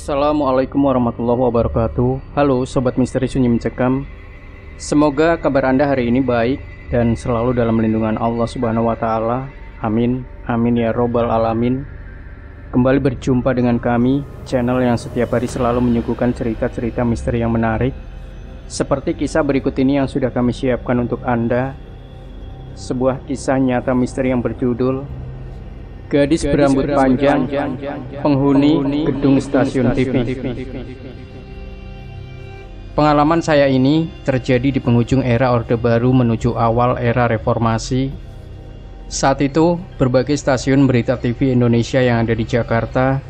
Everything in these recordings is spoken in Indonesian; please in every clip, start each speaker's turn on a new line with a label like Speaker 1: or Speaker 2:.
Speaker 1: Assalamualaikum warahmatullahi wabarakatuh. Halo Sobat Misteri Sunyi Mencekam. Semoga kabar Anda hari ini baik dan selalu dalam lindungan Allah Subhanahu wa Ta'ala. Amin, amin ya Robbal Alamin. Kembali berjumpa dengan kami, channel yang setiap hari selalu menyuguhkan cerita-cerita misteri yang menarik. Seperti kisah berikut ini yang sudah kami siapkan untuk Anda. Sebuah kisah nyata misteri yang berjudul Gadis berambut panjang, penghuni gedung stasiun TV. Pengalaman saya ini terjadi di penghujung era Orde Baru menuju awal era reformasi. Saat itu, berbagai stasiun berita TV Indonesia yang ada di Jakarta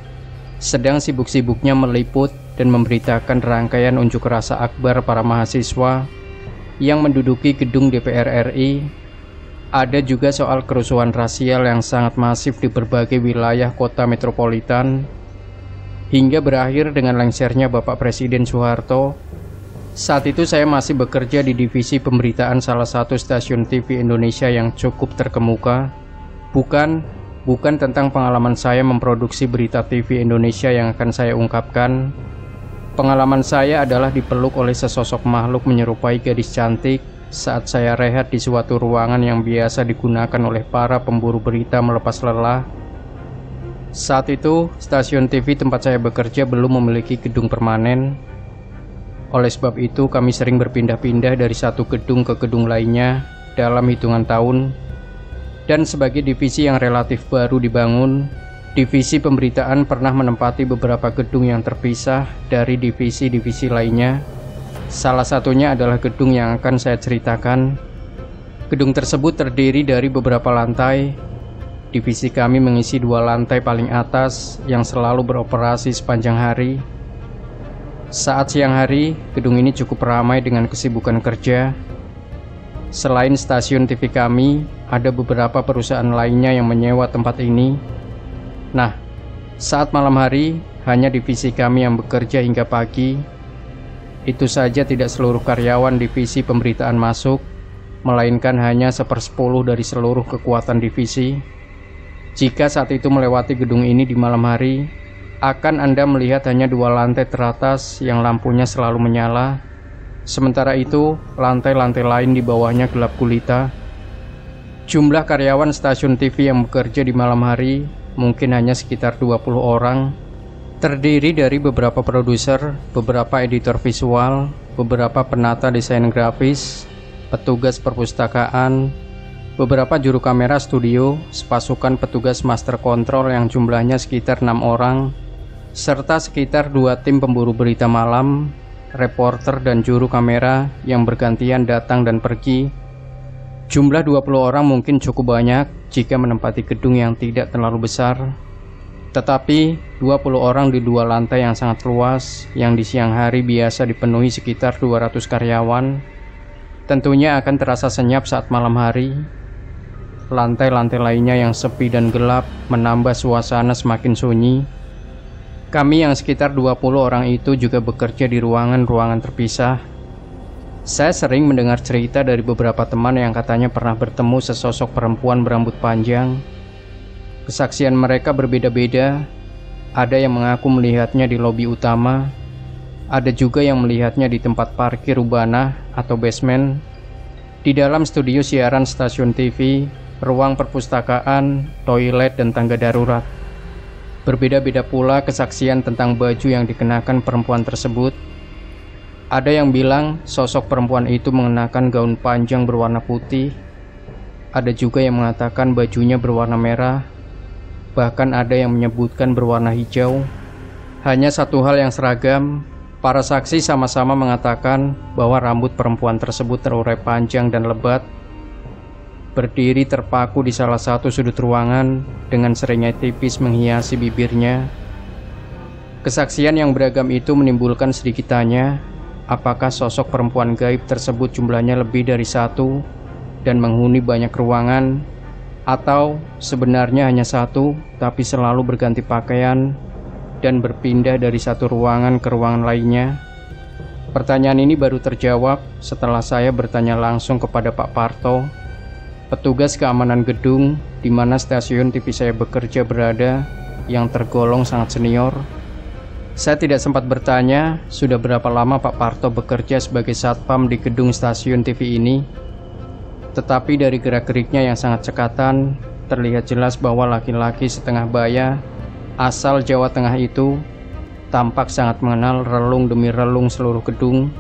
Speaker 1: sedang sibuk-sibuknya meliput dan memberitakan rangkaian unjuk rasa akbar para mahasiswa yang menduduki gedung DPR RI. Ada juga soal kerusuhan rasial yang sangat masif di berbagai wilayah kota metropolitan, hingga berakhir dengan lengsernya Bapak Presiden Soeharto. Saat itu saya masih bekerja di divisi pemberitaan salah satu stasiun TV Indonesia yang cukup terkemuka. Bukan tentang pengalaman saya memproduksi berita TV Indonesia yang akan saya ungkapkan. Pengalaman saya adalah dipeluk oleh sesosok makhluk menyerupai gadis cantik saat saya rehat di suatu ruangan yang biasa digunakan oleh para pemburu berita melepas lelah. Saat itu, stasiun TV tempat saya bekerja belum memiliki gedung permanen. Oleh sebab itu, kami sering berpindah-pindah dari satu gedung ke gedung lainnya dalam hitungan tahun. Dan sebagai divisi yang relatif baru dibangun, divisi pemberitaan pernah menempati beberapa gedung yang terpisah dari divisi-divisi lainnya. Salah satunya adalah gedung yang akan saya ceritakan. Gedung tersebut terdiri dari beberapa lantai. Divisi kami mengisi 2 lantai paling atas yang selalu beroperasi sepanjang hari. Saat siang hari, gedung ini cukup ramai dengan kesibukan kerja. Selain stasiun TV kami, ada beberapa perusahaan lainnya yang menyewa tempat ini. Nah, saat malam hari, hanya divisi kami yang bekerja hingga pagi. Itu saja tidak seluruh karyawan divisi pemberitaan masuk, melainkan hanya 1/10 dari seluruh kekuatan divisi. Jika saat itu melewati gedung ini di malam hari, akan Anda melihat hanya 2 lantai teratas yang lampunya selalu menyala. Sementara itu, lantai-lantai lain di bawahnya gelap gulita. Jumlah karyawan stasiun TV yang bekerja di malam hari mungkin hanya sekitar 20 orang. Terdiri dari beberapa produser, beberapa editor visual, beberapa penata desain grafis, petugas perpustakaan, beberapa juru kamera studio, sepasukan petugas master control yang jumlahnya sekitar 6 orang, serta sekitar 2 tim pemburu berita malam, reporter dan juru kamera yang bergantian datang dan pergi. Jumlah 20 orang mungkin cukup banyak jika menempati gedung yang tidak terlalu besar. Tetapi 20 orang di 2 lantai yang sangat luas, yang di siang hari biasa dipenuhi sekitar 200 karyawan, tentunya akan terasa senyap saat malam hari. Lantai-lantai lainnya yang sepi dan gelap menambah suasana semakin sunyi. Kami yang sekitar 20 orang itu juga bekerja di ruangan-ruangan terpisah. Saya sering mendengar cerita dari beberapa teman yang katanya pernah bertemu sesosok perempuan berambut panjang. Kesaksian mereka berbeda-beda. Ada yang mengaku melihatnya di lobi utama, ada juga yang melihatnya di tempat parkir Rubana atau basement, di dalam studio siaran stasiun TV, ruang perpustakaan, toilet, dan tangga darurat. Berbeda-beda pula kesaksian tentang baju yang dikenakan perempuan tersebut. Ada yang bilang sosok perempuan itu mengenakan gaun panjang berwarna putih. Ada juga yang mengatakan bajunya berwarna merah. Bahkan ada yang menyebutkan berwarna hijau. Hanya satu hal yang seragam, para saksi sama-sama mengatakan bahwa rambut perempuan tersebut terurai panjang dan lebat, berdiri terpaku di salah satu sudut ruangan dengan seringai tipis menghiasi bibirnya. Kesaksian yang beragam itu menimbulkan sedikit tanya, apakah sosok perempuan gaib tersebut jumlahnya lebih dari 1 dan menghuni banyak ruangan, atau sebenarnya hanya 1 tapi selalu berganti pakaian dan berpindah dari satu ruangan ke ruangan lainnya. Pertanyaan ini baru terjawab setelah saya bertanya langsung kepada Pak Parto, petugas keamanan gedung di mana stasiun TV saya bekerja berada, yang tergolong sangat senior. Saya tidak sempat bertanya sudah berapa lama Pak Parto bekerja sebagai satpam di gedung stasiun TV ini. Tetapi dari gerak-geriknya yang sangat cekatan, terlihat jelas bahwa laki-laki setengah baya asal Jawa Tengah itu tampak sangat mengenal relung demi relung seluruh gedung.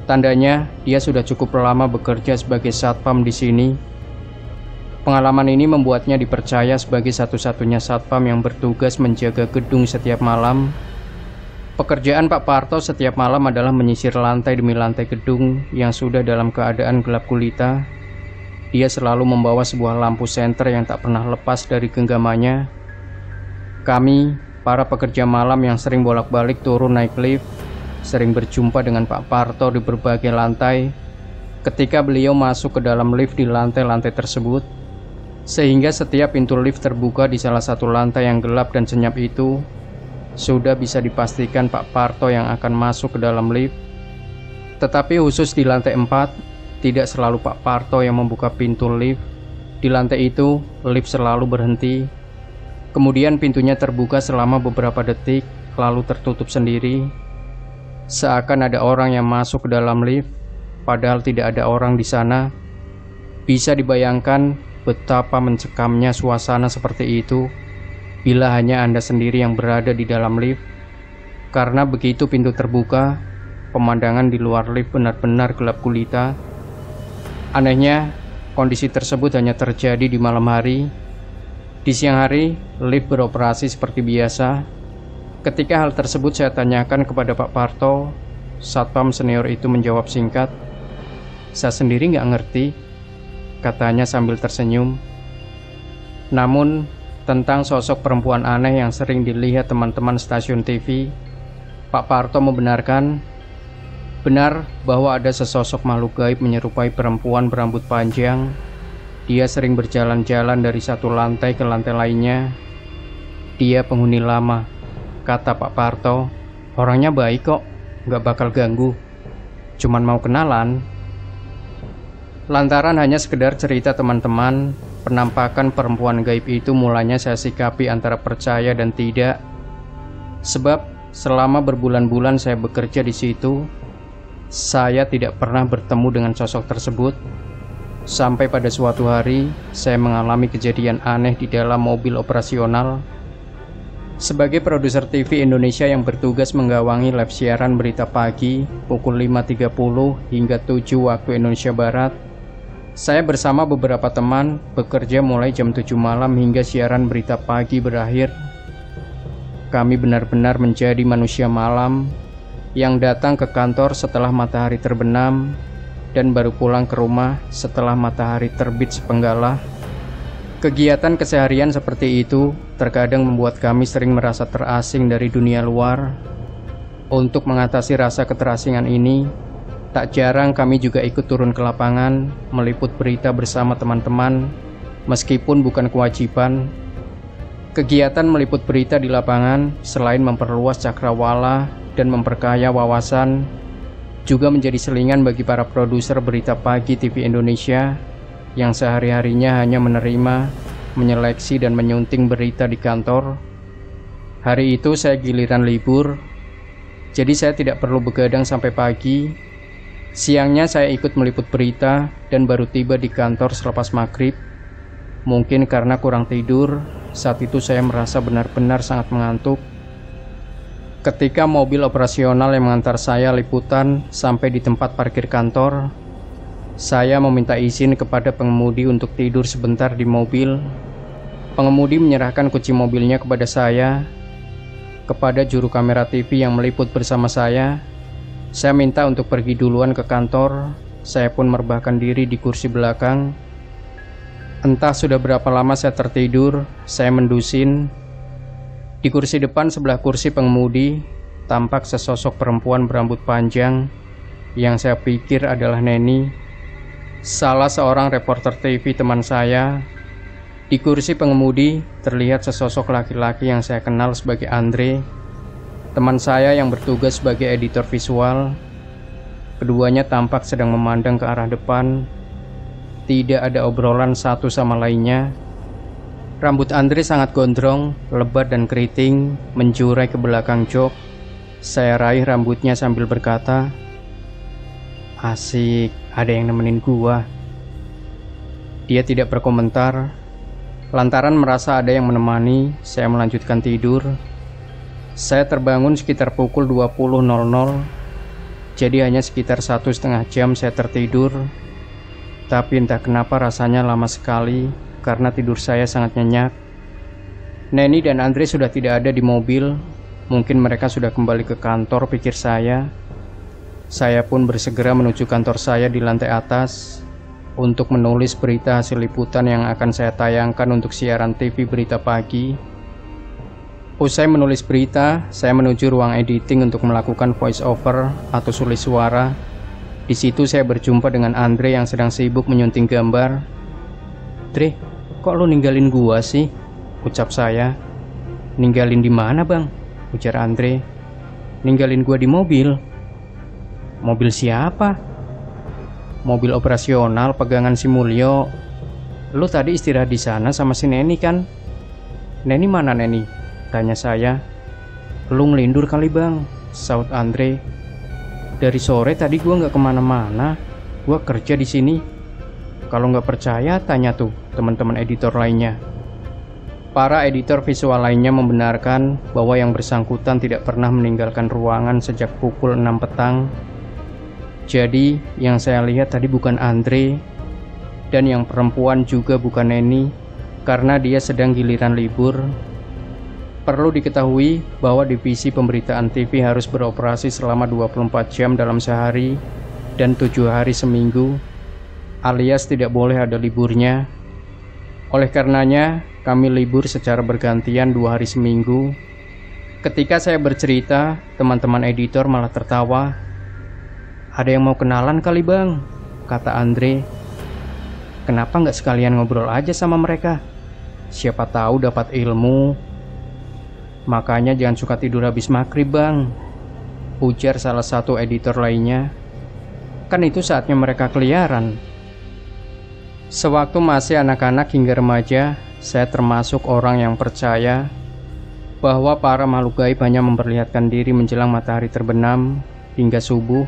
Speaker 1: Tandanya dia sudah cukup lama bekerja sebagai satpam di sini. Pengalaman ini membuatnya dipercaya sebagai satu-satunya satpam yang bertugas menjaga gedung setiap malam. Pekerjaan Pak Parto setiap malam adalah menyisir lantai demi lantai gedung yang sudah dalam keadaan gelap gulita. Dia selalu membawa sebuah lampu senter yang tak pernah lepas dari genggamannya. Kami, para pekerja malam yang sering bolak-balik turun naik lift, sering berjumpa dengan Pak Parto di berbagai lantai ketika beliau masuk ke dalam lift di lantai-lantai tersebut. Sehingga setiap pintu lift terbuka di salah satu lantai yang gelap dan senyap itu, sudah bisa dipastikan Pak Parto yang akan masuk ke dalam lift. Tetapi khusus di lantai 4, tidak selalu Pak Parto yang membuka pintu lift. Di lantai itu, lift selalu berhenti. Kemudian pintunya terbuka selama beberapa detik, lalu tertutup sendiri. Seakan ada orang yang masuk ke dalam lift, padahal tidak ada orang di sana. Bisa dibayangkan betapa mencekamnya suasana seperti itu bila hanya Anda sendiri yang berada di dalam lift. Karena begitu pintu terbuka, pemandangan di luar lift benar-benar gelap gulita. Anehnya, kondisi tersebut hanya terjadi di malam hari. Di siang hari, lift beroperasi seperti biasa. Ketika hal tersebut saya tanyakan kepada Pak Parto, satpam senior itu menjawab singkat, "Saya sendiri nggak ngerti," katanya sambil tersenyum. Namun, tentang sosok perempuan aneh yang sering dilihat teman-teman stasiun TV, Pak Parto membenarkan benar bahwa ada sesosok makhluk gaib menyerupai perempuan berambut panjang. Dia sering berjalan-jalan dari satu lantai ke lantai lainnya. Dia penghuni lama, kata Pak Parto. Orangnya baik kok, nggak bakal ganggu. Cuman mau kenalan. Lantaran hanya sekedar cerita teman-teman, penampakan perempuan gaib itu mulanya saya sikapi antara percaya dan tidak. Sebab selama berbulan-bulan saya bekerja di situ, saya tidak pernah bertemu dengan sosok tersebut. Sampai pada suatu hari, saya mengalami kejadian aneh di dalam mobil operasional. Sebagai produser TV Indonesia yang bertugas menggawangi live siaran berita pagi pukul 5.30 hingga 7 waktu Indonesia Barat, saya bersama beberapa teman bekerja mulai jam 7 malam hingga siaran berita pagi berakhir. Kami benar-benar menjadi manusia malam yang datang ke kantor setelah matahari terbenam dan baru pulang ke rumah setelah matahari terbit sepenggalah. Kegiatan keseharian seperti itu terkadang membuat kami sering merasa terasing dari dunia luar. Untuk mengatasi rasa keterasingan ini, tak jarang kami juga ikut turun ke lapangan, meliput berita bersama teman-teman, meskipun bukan kewajiban. Kegiatan meliput berita di lapangan, selain memperluas cakrawala dan memperkaya wawasan, juga menjadi selingan bagi para produser berita pagi TV Indonesia yang sehari-harinya hanya menerima, menyeleksi, dan menyunting berita di kantor. Hari itu saya giliran libur, jadi saya tidak perlu begadang sampai pagi. Siangnya saya ikut meliput berita dan baru tiba di kantor selepas maghrib. Mungkin karena kurang tidur, saat itu saya merasa benar-benar sangat mengantuk. Ketika mobil operasional yang mengantar saya liputan sampai di tempat parkir kantor, saya meminta izin kepada pengemudi untuk tidur sebentar di mobil. Pengemudi menyerahkan kunci mobilnya kepada saya. Kepada juru kamera TV yang meliput bersama saya minta untuk pergi duluan ke kantor. Saya pun merebahkan diri di kursi belakang. Entah sudah berapa lama saya tertidur, saya mendusin. Di kursi depan sebelah kursi pengemudi, tampak sesosok perempuan berambut panjang yang saya pikir adalah Neni, salah seorang reporter TV teman saya. Di kursi pengemudi terlihat sesosok laki-laki yang saya kenal sebagai Andre, teman saya yang bertugas sebagai editor visual. Keduanya tampak sedang memandang ke arah depan. Tidak ada obrolan satu sama lainnya. Rambut Andre sangat gondrong, lebat dan keriting, menjurai ke belakang jok. Saya raih rambutnya sambil berkata, "Asik, ada yang nemenin gua." Dia tidak berkomentar. Lantaran merasa ada yang menemani, saya melanjutkan tidur. Saya terbangun sekitar pukul 20.00. Jadi hanya sekitar 1,5 jam saya tertidur. Tapi entah kenapa rasanya lama sekali karena tidur saya sangat nyenyak. Neni dan Andre sudah tidak ada di mobil. Mungkin mereka sudah kembali ke kantor, pikir saya. Saya pun bersegera menuju kantor saya di lantai atas untuk menulis berita hasil liputan yang akan saya tayangkan untuk siaran TV berita pagi. Usai menulis berita, saya menuju ruang editing untuk melakukan voice over atau sulis suara. Di situ saya berjumpa dengan Andre yang sedang sibuk menyunting gambar. "Dre, kok lu ninggalin gua sih?" ucap saya. "Ninggalin di mana, Bang?" ujar Andre. "Ninggalin gua di mobil." "Mobil siapa?" "Mobil operasional pegangan si Mulyo. Lu tadi istirahat di sana sama si Neni kan?" "Neni mana, Neni?" tanya saya. "Lu ngelindur kali, Bang," saut Andre. "Dari sore tadi gua nggak kemana-mana. Gua kerja di sini. Kalau nggak percaya, tanya tuh teman-teman editor lainnya." Para editor visual lainnya membenarkan bahwa yang bersangkutan tidak pernah meninggalkan ruangan sejak pukul 6 petang. Jadi, yang saya lihat tadi bukan Andre, dan yang perempuan juga bukan Neni, karena dia sedang giliran libur. Perlu diketahui bahwa divisi pemberitaan TV harus beroperasi selama 24 jam dalam sehari dan 7 hari seminggu, alias tidak boleh ada liburnya. Oleh karenanya, kami libur secara bergantian 2 hari seminggu. Ketika saya bercerita, teman-teman editor malah tertawa. "Ada yang mau kenalan kali, Bang?" kata Andre. "Kenapa nggak sekalian ngobrol aja sama mereka? Siapa tahu dapat ilmu." "Makanya jangan suka tidur habis maghrib, Bang," ujar salah satu editor lainnya. "Kan itu saatnya mereka keliaran." Sewaktu masih anak-anak hingga remaja, saya termasuk orang yang percaya bahwa para makhluk gaib hanya memperlihatkan diri menjelang matahari terbenam hingga subuh.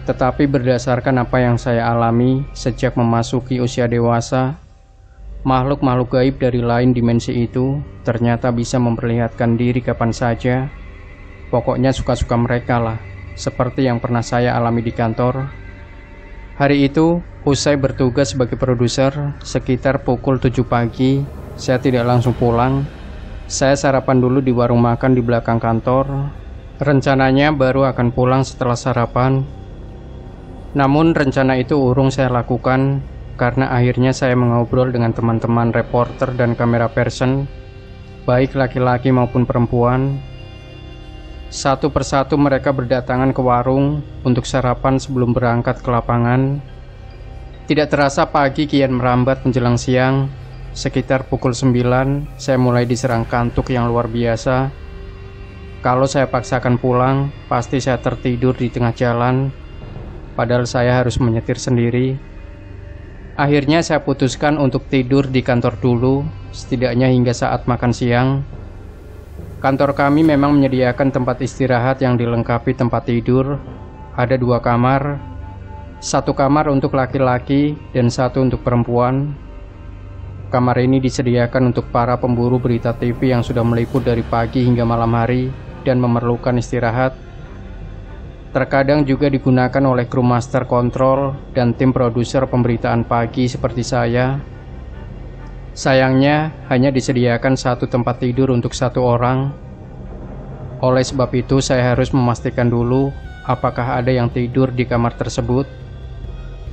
Speaker 1: Tetapi berdasarkan apa yang saya alami sejak memasuki usia dewasa, makhluk-makhluk gaib dari lain dimensi itu ternyata bisa memperlihatkan diri kapan saja. Pokoknya suka-suka mereka lah, seperti yang pernah saya alami di kantor. Hari itu, usai bertugas sebagai produser, sekitar pukul 7 pagi, saya tidak langsung pulang. Saya sarapan dulu di warung makan di belakang kantor. Rencananya baru akan pulang setelah sarapan. Namun rencana itu urung saya lakukan karena akhirnya saya mengobrol dengan teman-teman reporter dan kamera person, baik laki-laki maupun perempuan. Satu persatu mereka berdatangan ke warung untuk sarapan sebelum berangkat ke lapangan. Tidak terasa pagi kian merambat menjelang siang. Sekitar pukul 9, saya mulai diserang kantuk yang luar biasa. Kalau saya paksakan pulang, pasti saya tertidur di tengah jalan. Padahal saya harus menyetir sendiri. Akhirnya saya putuskan untuk tidur di kantor dulu, setidaknya hingga saat makan siang. Kantor kami memang menyediakan tempat istirahat yang dilengkapi tempat tidur. Ada 2 kamar, 1 kamar untuk laki-laki dan 1 untuk perempuan. Kamar ini disediakan untuk para pemburu berita TV yang sudah meliput dari pagi hingga malam hari dan memerlukan istirahat. Terkadang juga digunakan oleh kru master kontrol dan tim produser pemberitaan pagi seperti saya. Sayangnya, hanya disediakan 1 tempat tidur untuk 1 orang. Oleh sebab itu, saya harus memastikan dulu apakah ada yang tidur di kamar tersebut.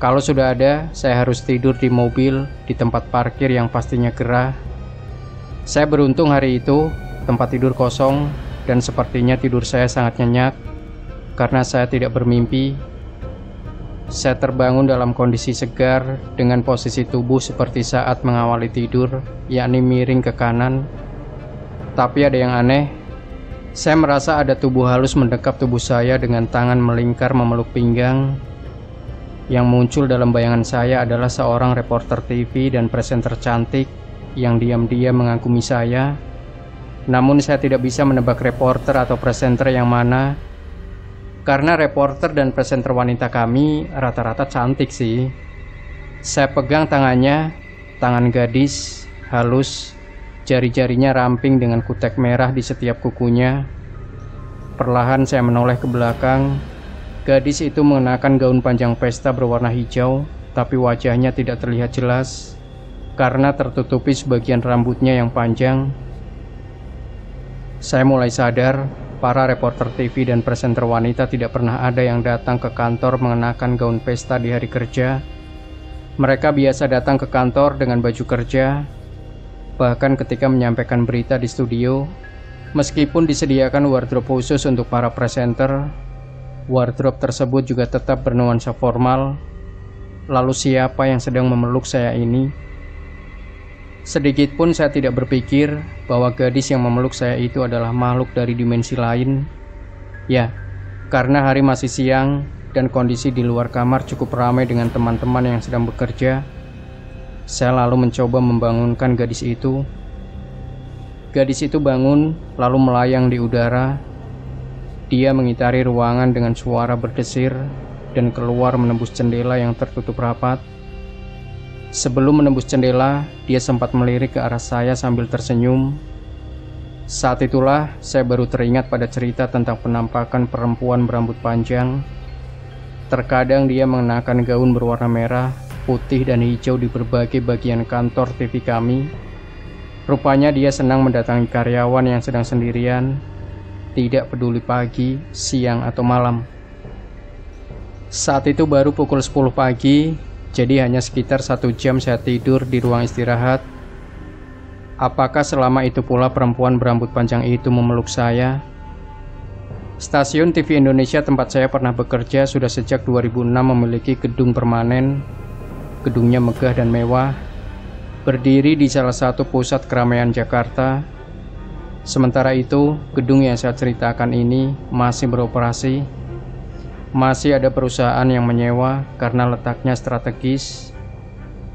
Speaker 1: Kalau sudah ada, saya harus tidur di mobil di tempat parkir yang pastinya gerah. Saya beruntung hari itu, tempat tidur kosong dan sepertinya tidur saya sangat nyenyak karena saya tidak bermimpi. Saya terbangun dalam kondisi segar dengan posisi tubuh seperti saat mengawali tidur, yakni miring ke kanan. Tapi ada yang aneh. Saya merasa ada tubuh halus mendekap tubuh saya dengan tangan melingkar memeluk pinggang. Yang muncul dalam bayangan saya adalah seorang reporter TV dan presenter cantik yang diam-diam mengagumi saya. Namun saya tidak bisa menebak reporter atau presenter yang mana, karena reporter dan presenter wanita kami rata-rata cantik sih. Saya pegang tangannya, tangan gadis, halus, jari-jarinya ramping dengan kutek merah di setiap kukunya. Perlahan saya menoleh ke belakang. Gadis itu mengenakan gaun panjang pesta berwarna hijau, tapi wajahnya tidak terlihat jelas karena tertutupi sebagian rambutnya yang panjang. Saya mulai sadar, para reporter TV dan presenter wanita tidak pernah ada yang datang ke kantor mengenakan gaun pesta di hari kerja. Mereka biasa datang ke kantor dengan baju kerja. Bahkan ketika menyampaikan berita di studio, meskipun disediakan wardrobe khusus untuk para presenter, wardrobe tersebut juga tetap bernuansa formal. Lalu siapa yang sedang memeluk saya ini? Sedikit pun saya tidak berpikir bahwa gadis yang memeluk saya itu adalah makhluk dari dimensi lain. Ya, karena hari masih siang dan kondisi di luar kamar cukup ramai dengan teman-teman yang sedang bekerja, saya lalu mencoba membangunkan gadis itu. Gadis itu bangun lalu melayang di udara. Dia mengitari ruangan dengan suara berdesir dan keluar menembus jendela yang tertutup rapat. Sebelum menembus jendela, dia sempat melirik ke arah saya sambil tersenyum. Saat itulah saya baru teringat pada cerita tentang penampakan perempuan berambut panjang. Terkadang dia mengenakan gaun berwarna merah, putih, dan hijau di berbagai bagian kantor TV kami. Rupanya dia senang mendatangi karyawan yang sedang sendirian, tidak peduli pagi, siang, atau malam. Saat itu baru pukul 10 pagi, jadi hanya sekitar 1 jam saya tidur di ruang istirahat. Apakah selama itu pula perempuan berambut panjang itu memeluk saya? Stasiun TV Indonesia tempat saya pernah bekerja sudah sejak 2006 memiliki gedung permanen. Gedungnya megah dan mewah, berdiri di salah satu pusat keramaian Jakarta. Sementara itu, gedung yang saya ceritakan ini masih beroperasi. Masih ada perusahaan yang menyewa karena letaknya strategis.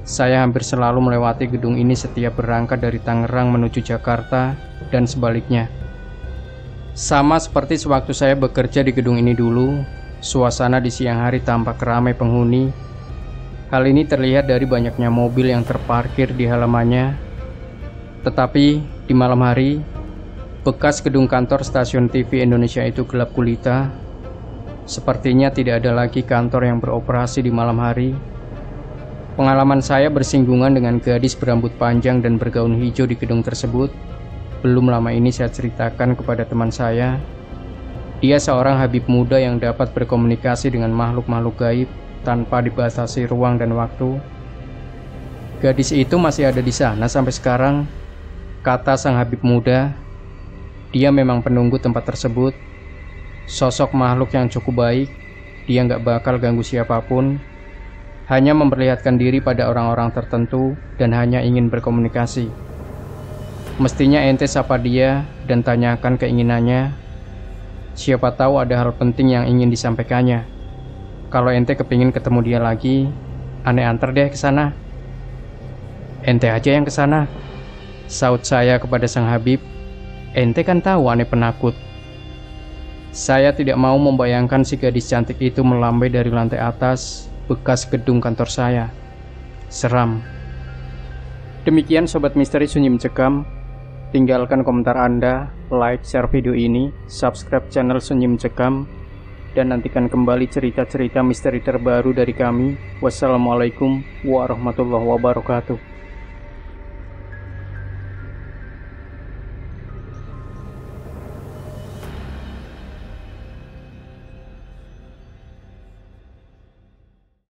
Speaker 1: Saya hampir selalu melewati gedung ini setiap berangkat dari Tangerang menuju Jakarta dan sebaliknya. Sama seperti sewaktu saya bekerja di gedung ini dulu, suasana di siang hari tampak ramai penghuni. Hal ini terlihat dari banyaknya mobil yang terparkir di halamannya. Tetapi di malam hari, bekas gedung kantor stasiun TV Indonesia itu gelap gulita. Sepertinya tidak ada lagi kantor yang beroperasi di malam hari. Pengalaman saya bersinggungan dengan gadis berambut panjang dan bergaun hijau di gedung tersebut belum lama ini saya ceritakan kepada teman saya. Dia seorang Habib muda yang dapat berkomunikasi dengan makhluk-makhluk gaib tanpa dibatasi ruang dan waktu. Gadis itu masih ada di sana sampai sekarang, kata sang Habib muda. Dia memang penunggu tempat tersebut. Sosok makhluk yang cukup baik. Dia nggak bakal ganggu siapapun, hanya memperlihatkan diri pada orang-orang tertentu dan hanya ingin berkomunikasi. Mestinya ente sapa dia dan tanyakan keinginannya. Siapa tahu ada hal penting yang ingin disampaikannya. Kalau ente kepingin ketemu dia lagi, ane antar deh ke sana. Ente aja yang ke sana, saut saya kepada sang Habib. Ente kan tahu ane penakut. Saya tidak mau membayangkan si gadis cantik itu melambai dari lantai atas bekas gedung kantor saya. Seram. Demikian Sobat Misteri Sunyi Mencekam. Tinggalkan komentar Anda, like, share video ini, subscribe channel Sunyi Mencekam, dan nantikan kembali cerita-cerita misteri terbaru dari kami. Wassalamualaikum warahmatullahi wabarakatuh.